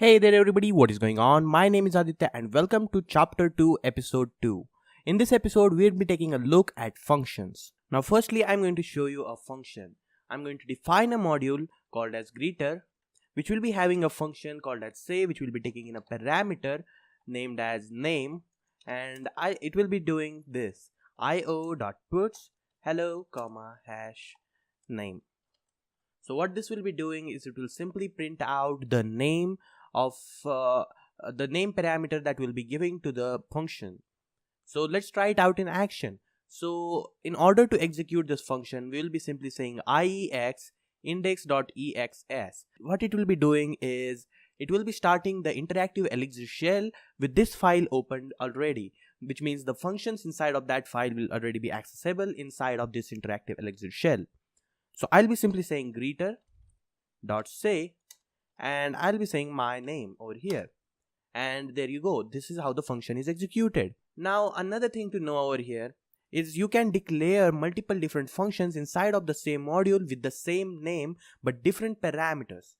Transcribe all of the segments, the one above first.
Hey there everybody, what is going on? My name is Aditya and welcome to chapter 2 episode 2. In this episode we'll be taking a look at functions. Now firstly I'm going to show you a function. I'm going to define a module called as greeter, which will be having a function called as say, which will be taking in a parameter named as name, and it will be doing this io.puts hello hash name. So what this will be doing is it will simply print out the name of the name parameter that we'll be giving to the function. So let's try it out in action. So in order to execute this function, we will be simply saying iex index.exs. What it will be doing is it will be starting the interactive Elixir shell with this file opened already, which means the functions inside of that file will already be accessible inside of this interactive Elixir shell. So I'll be simply saying greeter.say and I'll be saying my name over here. And there you go. This is how the function is executed. Now another thing to know over here is you can declare multiple different functions inside of the same module with the same name but different parameters.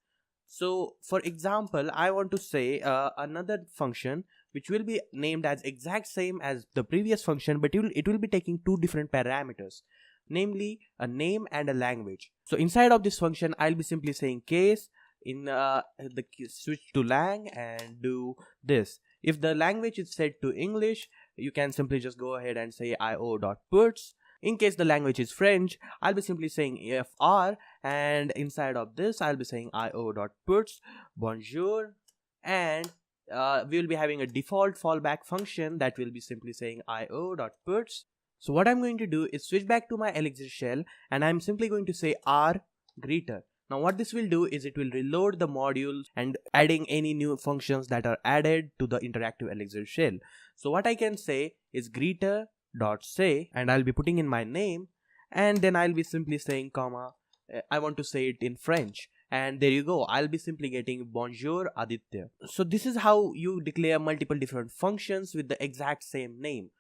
So for example, I want to say another function which will be named as exact same as the previous function, but it will be taking two different parameters, namely a name and a language. So inside of this function I'll be simply saying case in the switch to lang and do this. If the language is set to English, you can simply just go ahead and say io.puts. In case the language is French, I'll be simply saying fr, and inside of this I'll be saying io.puts bonjour, and we will be having a default fallback function that will be simply saying io.puts. So what I'm going to do is switch back to my Elixir shell and I'm simply going to say r greeter. Now what this will do is it will reload the module and adding any new functions that are added to the interactive Elixir shell. So what I can say is greeter.say and I'll be putting in my name, and then I'll be simply saying comma, I want to say it in French, and there you go, I'll be simply getting bonjour Aditya. So this is how you declare multiple different functions with the exact same name.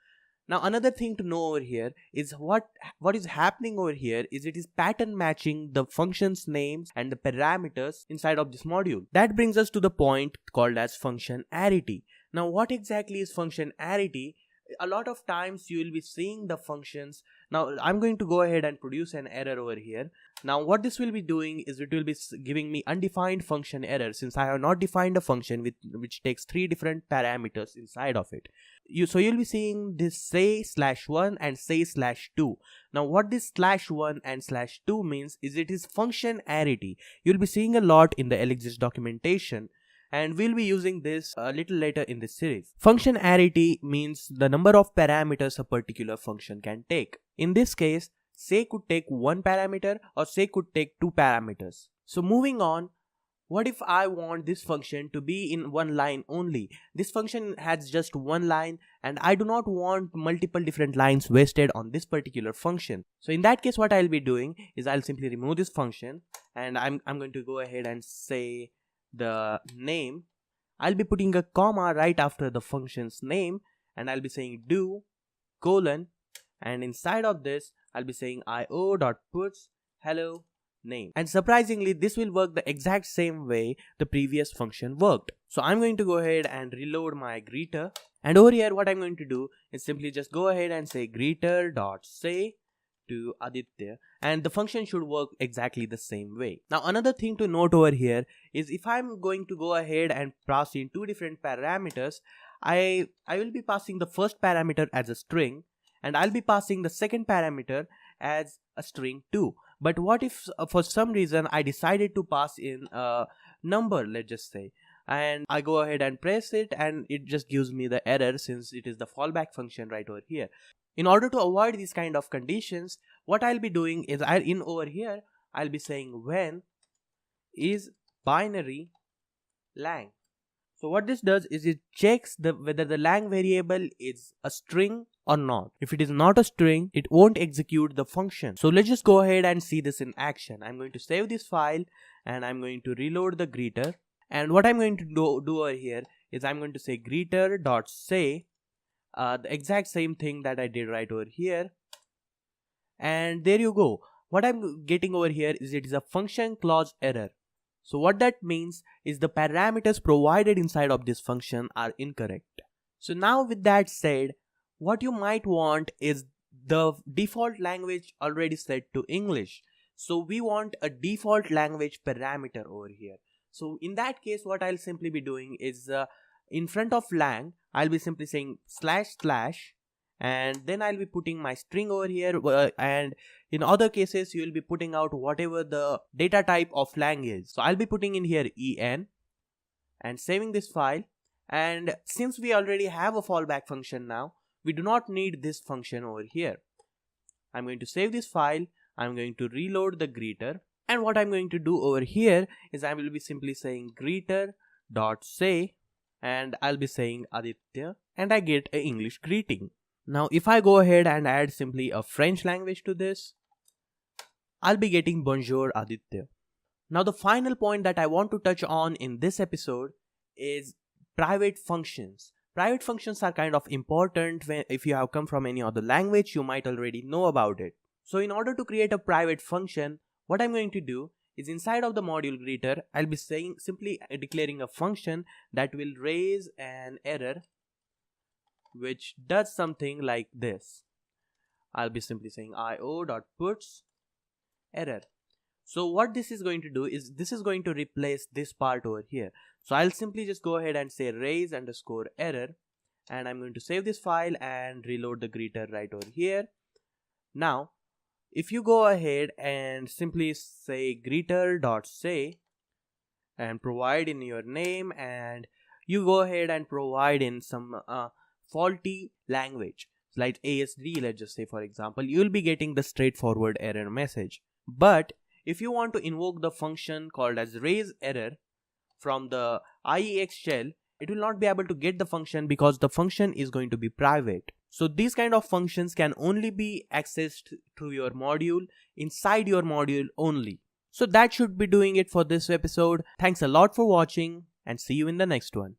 Now another thing to know over here is what is happening over here is it is pattern matching the functions names and the parameters inside of this module. That brings us to the point called as function arity. Now what exactly is function arity? A lot of times you will be seeing the functions. Now I'm going to go ahead and produce an error over here. Now what this will be doing is it will be giving me undefined function error, since I have not defined a function which takes three different parameters inside of it. So you'll be seeing this say/1 and say/2. Now what this /1 and /2 means is it is function arity. You'll be seeing a lot in the Elixir documentation, and we'll be using this a little later in this series. Function arity means the number of parameters a particular function can take. In this case, say could take one parameter or say could take two parameters. So moving on, what if I want this function to be in one line only? This function has just one line and I do not want multiple different lines wasted on this particular function. So in that case what I'll be doing is I'll simply remove this function and I'm going to go ahead and say the name. I'll be putting a comma right after the function's name and I'll be saying do colon, and inside of this I'll be saying io.puts hello name. And surprisingly this will work the exact same way the previous function worked. So I'm going to go ahead and reload my greeter, and over here what I'm going to do is simply just go ahead and say greeter.say to Aditya, and the function should work exactly the same way. Now another thing to note over here is if I'm going to go ahead and pass in two different parameters, I will be passing the first parameter as a string and I'll be passing the second parameter as a string too. But what if for some reason I decided to pass in a number, let's just say, and I go ahead and press it and it just gives me the error since it is the fallback function right over here. In order to avoid these kind of conditions, what I'll be doing is over here I'll be saying when is binary lang. So what this does is it checks whether the lang variable is a string or not. If it is not a string, it won't execute the function. So let's just go ahead and see this in action. I'm going to save this file and I'm going to reload the greeter. And what I'm going to do over here is I'm going to say greeter.say the exact same thing that I did right over here, and there you go. What I'm getting over here is it is a function clause error. So what that means is the parameters provided inside of this function are incorrect. So now with that said, what you might want is the default language already set to English. So we want a default language parameter over here. So in that case, what I'll simply be doing is in front of lang, I'll be simply saying // and then I'll be putting my string over here, and in other cases you will be putting out whatever the data type of lang is. So I'll be putting in here en and saving this file. And since we already have a fallback function now, we do not need this function over here. I'm going to save this file. I'm going to reload the greeter, and what I'm going to do over here is I will be simply saying greeter.say, and I'll be saying Aditya, and I get an English greeting. Now if I go ahead and add simply a French language to this, I'll be getting Bonjour Aditya. Now the final point that I want to touch on in this episode is private functions. Private functions are kind of important. If you have come from any other language, you might already know about it. So in order to create a private function, what I'm going to do is inside of the module greeter, I'll be simply declaring a function that will raise an error which does something like this. I'll be simply saying io.puts error. So what this is going to do is this is going to replace this part over here. So I'll simply just go ahead and say raise underscore error, and I'm going to save this file and reload the greeter right over here. Now if you go ahead and simply say greeter.say and provide in your name, and you go ahead and provide in some faulty language like ASD, let's just say for example, you will be getting the straightforward error message. But if you want to invoke the function called as raise error from the IEX shell, it will not be able to get the function because the function is going to be private. So these kind of functions can only be accessed through your module, inside your module only. So that should be doing it for this episode. Thanks a lot for watching, and see you in the next one.